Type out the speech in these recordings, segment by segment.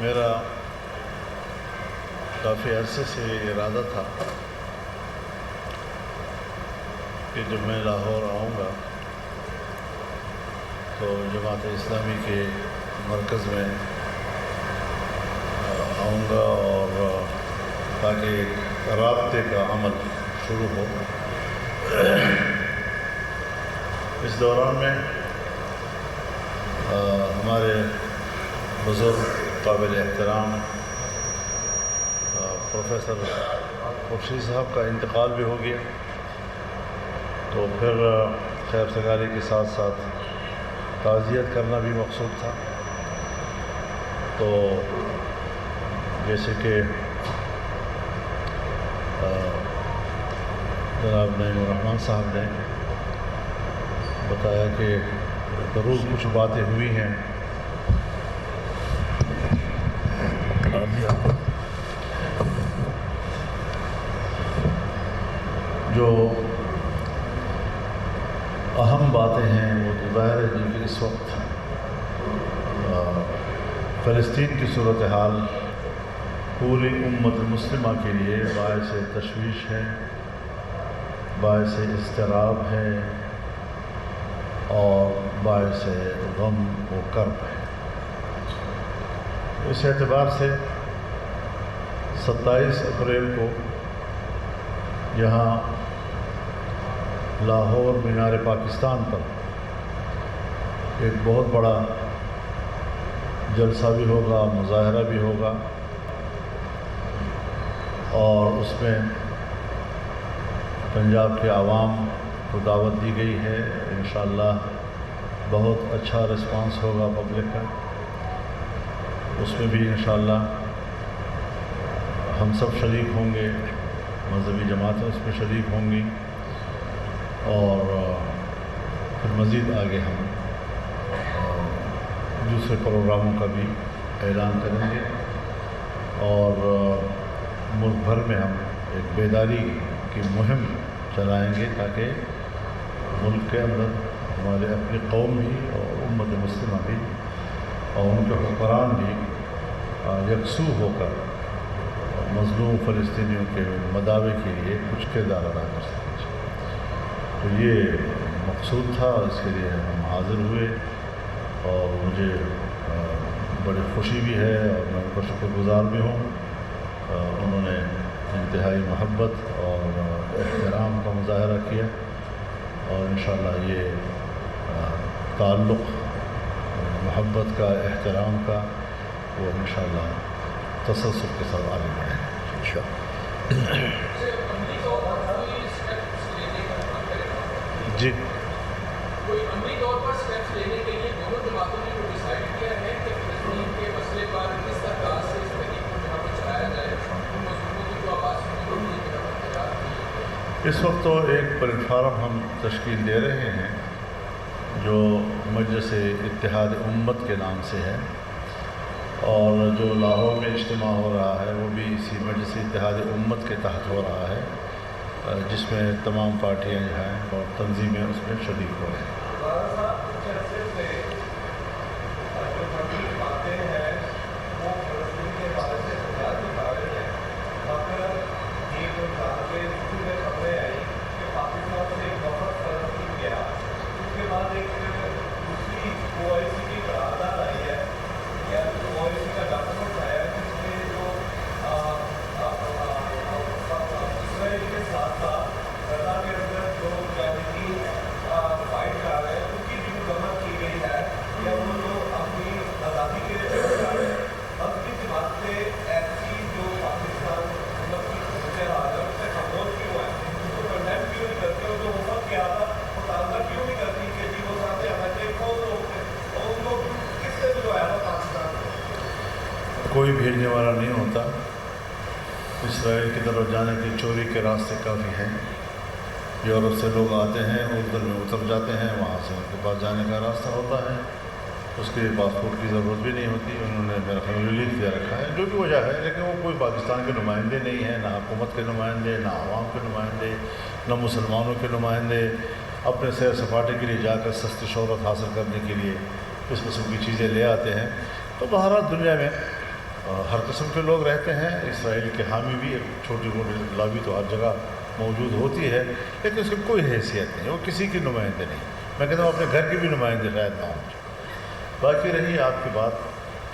میرا کافی عرصے سے ارادہ تھا کہ جب میں لاہور آؤں گا تو جماعت اسلامی کے مرکز میں آؤں گا اور تاکہ رابطے کا عمل شروع ہو۔ اس دوران میں ہمارے بزرگ قابل احترام پروفیسر خورشید صاحب کا انتقال بھی ہو گیا، تو پھر خیر سگالی کے ساتھ ساتھ تعزیت کرنا بھی مقصود تھا۔ تو جیسے کہ جناب نعیم الرحمن صاحب نے بتایا کہ ضرور کچھ باتیں ہوئی ہیں جو اہم باتیں ہیں، وہ تو ظاہر ہے جی کہ اس وقت فلسطین کی صورتحال پوری امت مسلمہ کے لیے باعث تشویش ہے، باعث اضطراب ہے اور باعث غم و کرب ہے۔ اس اعتبار سے 27 اپریل کو یہاں لاہور مینار پاکستان پر ایک بہت بڑا جلسہ بھی ہوگا، مظاہرہ بھی ہوگا، اور اس میں پنجاب کے عوام کو دعوت دی گئی ہے۔ انشاءاللہ بہت اچھا رسپانس ہوگا پبلک کا، اس میں بھی انشاءاللہ ہم سب شریک ہوں گے، مذہبی جماعتیں اس میں شریک ہوں گی، اور پھر مزید آگے ہم دوسرے پروگراموں کا بھی اعلان کریں گے، اور ملک بھر میں ہم ایک بیداری کی مہم چلائیں گے تاکہ ملک کے اندر ہمارے اپنی قوم بھی اور امت مسلمہ بھی اور ان کے حکمران بھی یکسو ہو کر مظلوم فلسطینیوں کے مداوع کے لیے کچھ کردار ادا کر سکیں۔ تو یہ مقصود تھا، اس کے لیے ہم حاضر ہوئے، اور مجھے بڑی خوشی بھی ہے اور میں ان کا شکر گزار بھی ہوں۔ انہوں نے انتہائی محبت اور احترام کا مظاہرہ کیا، اور انشاءاللہ یہ تعلق محبت کا، احترام کا، وہ انشاءاللہ تسلسل کے ساتھ آگے بڑھے انشاءاللہ۔ جی، کوئی عملی طور پر اسٹیپس لینے کے لیے دونوں جماعتوں نے ڈیسائیڈ کیا ہے کہ فلسطین کے مسئلے پر کس طرح سے اس تحریک کو جہاں پر چلایا جائے، ان مضمونوں کی جو آواز سنی ہوگی۔ اس وقت تو ایک پلیٹ فارم ہم تشکیل دے رہے ہیں جو مجلس اتحاد امت کے نام سے ہے، اور جو لاہور میں اجتماع ہو رہا ہے وہ بھی اسی مجلس اتحاد امت کے تحت ہو رہا ہے، جس میں تمام پارٹیاں جو ہیں اور تنظیمیں اس میں شریک ہو رہے ہیں۔ کوئی بھیجنے والا نہیں ہوتا، اسرائیل کی طرف جانے کی چوری کے راستے کافی ہیں، یورپ سے لوگ آتے ہیں، اردن میں اتر جاتے ہیں، وہاں سے ان کے پاس جانے کا راستہ ہوتا ہے، اس کے لیے پاسپورٹ کی ضرورت بھی نہیں ہوتی، انہوں نے میرا خیال ریلیف دے رکھا ہے، جو بھی وجہ ہے، لیکن وہ کوئی پاکستان کے نمائندے نہیں ہیں، نہ حکومت کے نمائندے، نہ عوام کے نمائندے، نہ مسلمانوں کے نمائندے، اپنے سیر سپاٹے کے لیے جا کر سستی شہرت حاصل کرنے کے لیے اس قسم کی چیزیں لے آتے ہیں۔ تو بہرحال دنیا میں ہر قسم کے لوگ رہتے ہیں، اسرائیل کے حامی بھی، ایک چھوٹی موٹی لابی تو ہر جگہ موجود ہوتی ہے، لیکن اس کی کوئی حیثیت نہیں، وہ کسی کی نمائندے نہیں۔ میں کہتا ہوں اپنے گھر کی بھی نمائندے شاید نہ ہوں۔ باقی رہی آپ کی بات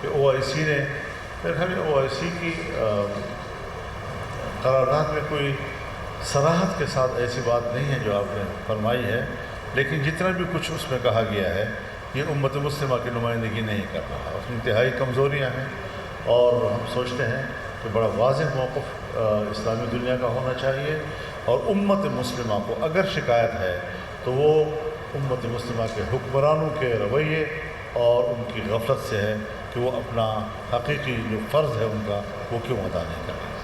کہ OIC نے، میرے خیال میں OIC کی قرارداد میں کوئی صراحت کے ساتھ ایسی بات نہیں ہے جو آپ نے فرمائی ہے، لیکن جتنا بھی کچھ اس میں کہا گیا ہے یہ امت مسلمہ کی نمائندگی نہیں کر رہا، اس میں انتہائی کمزوریاں ہیں، اور ہم سوچتے ہیں کہ بڑا واضح موقف اسلامی دنیا کا ہونا چاہیے، اور امت مسلمہ کو اگر شکایت ہے تو وہ امت مسلمہ کے حکمرانوں کے رویے اور ان کی غفلت سے ہے کہ وہ اپنا حقیقی جو فرض ہے ان کا وہ کیوں ادا نہیں کر رہے۔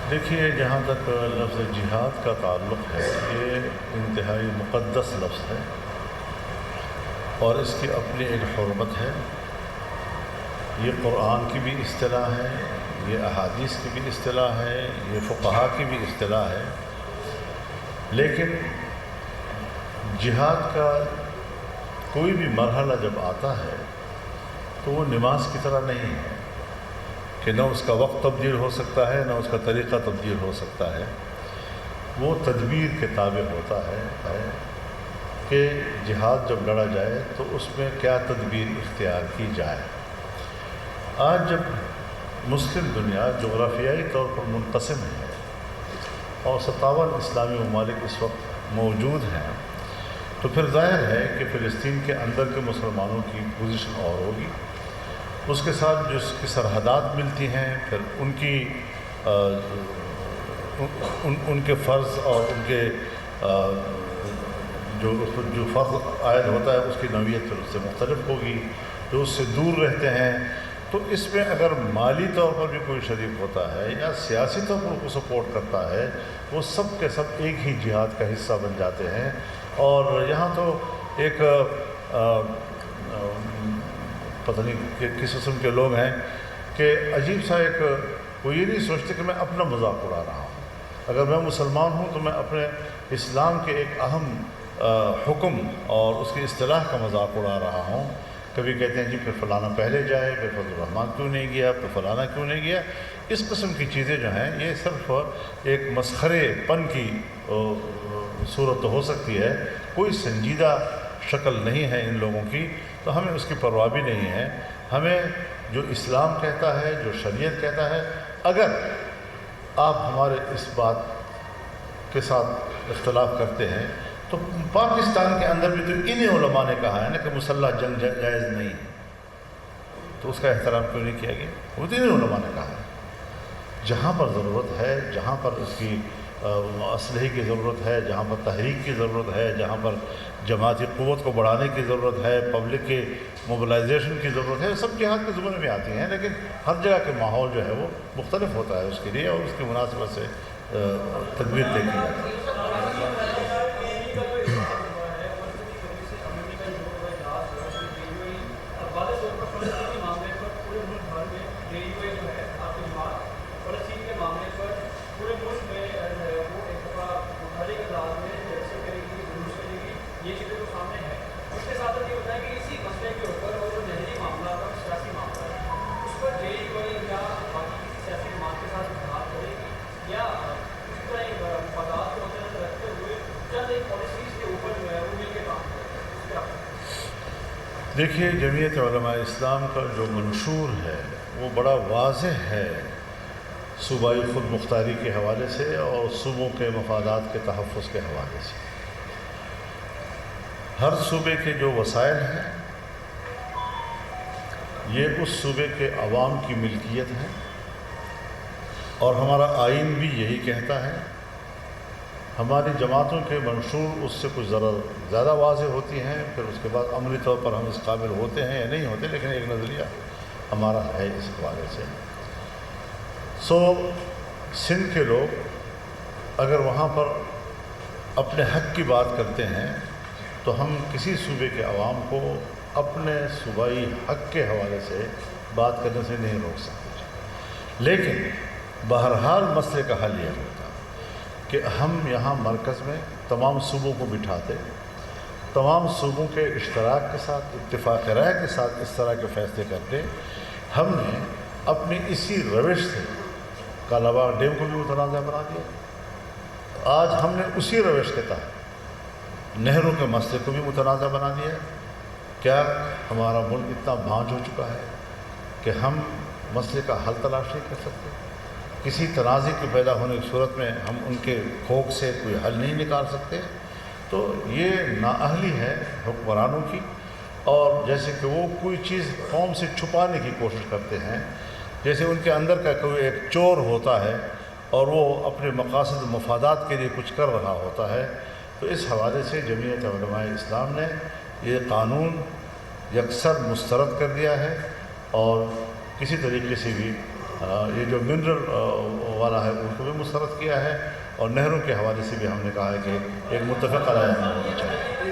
دیکھیے، جہاں تک لفظ جہاد کا تعلق ہے، یہ انتہائی مقدس لفظ ہے اور اس کی اپنی ایک حرمت ہے۔ یہ قرآن کی بھی اصطلاح ہے، یہ احادیث کی بھی اصطلاح ہے، یہ فقہا کی بھی اصطلاح ہے، لیکن جہاد کا کوئی بھی مرحلہ جب آتا ہے تو وہ نماز کی طرح نہیں ہے کہ نہ اس کا وقت تبدیل ہو سکتا ہے نہ اس کا طریقہ تبدیل ہو سکتا ہے۔ وہ تدبیر کے تابع ہوتا ہے کہ جہاد جب لڑا جائے تو اس میں کیا تدبیر اختیار کی جائے۔ آج جب مسلم دنیا جغرافیائی طور پر منقسم ہے اور 57 اسلامی ممالک اس وقت موجود ہیں، تو پھر ظاہر ہے کہ فلسطین کے اندر کے مسلمانوں کی پوزیشن اور ہوگی، اس کے ساتھ جو اس کی سرحدات ملتی ہیں، پھر ان کے فرض اور ان کے جو فرض عائد ہوتا ہے اس کی نوعیت پھر اس سے مختلف ہوگی، جو اس سے دور رہتے ہیں۔ تو اس میں اگر مالی طور پر بھی کوئی شریک ہوتا ہے یا سیاسی طور پر کو سپورٹ کرتا ہے، وہ سب کے سب ایک ہی جہاد کا حصہ بن جاتے ہیں۔ اور یہاں تو ایک پتہ نہیں کہ کس قسم کے لوگ ہیں کہ عجیب سا ایک، وہ یہ نہیں سوچتے کہ میں اپنا مذاق اڑا رہا ہوں۔ اگر میں مسلمان ہوں تو میں اپنے اسلام کے ایک اہم حکم اور اس کی اصطلاح کا مذاق اڑا رہا ہوں۔ کبھی کہتے ہیں جی پھر فلانا پہلے جائے، پھر فضل الرحمن کیوں نہیں گیا، پھر فلانا کیوں نہیں گیا۔ اس قسم کی چیزیں جو ہیں یہ صرف ایک مسخرے پن کی صورت تو ہو سکتی ہے، کوئی سنجیدہ شکل نہیں ہے ان لوگوں کی، تو ہمیں اس کی پرواہ بھی نہیں ہے۔ ہمیں جو اسلام کہتا ہے، جو شریعت کہتا ہے، اگر آپ ہمارے اس بات کے ساتھ اختلاف کرتے ہیں تو پاکستان کے اندر بھی تو انہی علماء نے کہا ہے نا کہ مسلح جنگ جائز نہیں ہے، تو اس کا احترام کیوں نہیں کیا گیا؟ وہ تو انہی علماء نے کہا ہے۔ جہاں پر ضرورت ہے، جہاں پر اس کی اسلحے کی ضرورت ہے، جہاں پر تحریک کی ضرورت ہے، جہاں پر جماعتی قوت کو بڑھانے کی ضرورت ہے، پبلک کے موبلائزیشن کی ضرورت ہے، سب جہاد کے زمرے میں آتی ہیں، لیکن ہر جگہ کے ماحول جو ہے وہ مختلف ہوتا ہے اس کے لیے، اور اس کی مناسبت سے تدبیر طے کی جاتی ہے۔ دیکھیے، جمعیت علماء اسلام کا جو منشور ہے وہ بڑا واضح ہے، صوبائی خود مختاری کے حوالے سے اور صوبوں کے مفادات کے تحفظ کے حوالے سے۔ ہر صوبے کے جو وسائل ہیں یہ اس صوبے کے عوام کی ملکیت ہے، اور ہمارا آئین بھی یہی کہتا ہے۔ ہماری جماعتوں کے منشور اس سے کچھ ذرا زیادہ واضح ہوتی ہیں، پھر اس کے بعد عملی طور پر ہم اس قابل ہوتے ہیں یا نہیں ہوتے، لیکن ایک نظریہ ہمارا ہے اس حوالے سے۔ سندھ کے لوگ اگر وہاں پر اپنے حق کی بات کرتے ہیں تو ہم کسی صوبے کے عوام کو اپنے صوبائی حق کے حوالے سے بات کرنے سے نہیں روک سکتے، لیکن بہرحال مسئلے کا حل یہ ہوتا کہ ہم یہاں مرکز میں تمام صوبوں کو بٹھاتے، تمام صوبوں کے اشتراک کے ساتھ، اتفاق رائے کے ساتھ اس طرح کے فیصلے کرتے۔ ہم نے اپنی اسی روش سے کالا باغ ڈیم کو بھی متنازع بنا دیا، آج ہم نے اسی روش کے تحت نہروں کے مسئلے کو بھی متنازع بنا دیا۔ کیا ہمارا ملک اتنا بھانج ہو چکا ہے کہ ہم مسئلے کا حل تلاش نہیں کر سکتے؟ کسی تنازع کے پیدا ہونے کی صورت میں ہم ان کے کھوک سے کوئی حل نہیں نکال سکتے؟ تو یہ نااہلی ہے حکمرانوں کی، اور جیسے کہ وہ کوئی چیز قوم سے چھپانے کی کوشش کرتے ہیں، جیسے ان کے اندر کا کوئی ایک چور ہوتا ہے اور وہ اپنے مقاصد و مفادات کے لیے کچھ کر رہا ہوتا ہے۔ تو اس حوالے سے جمعیت علماء اسلام نے یہ قانون یکسر مسترد کر دیا ہے، اور کسی طریقے سے بھی یہ جو منرل والا ہے اس کو بھی مسترد کیا ہے، اور نہروں کے حوالے سے بھی ہم نے کہا ہے کہ ایک متفقہ رائے ہونا چاہیے۔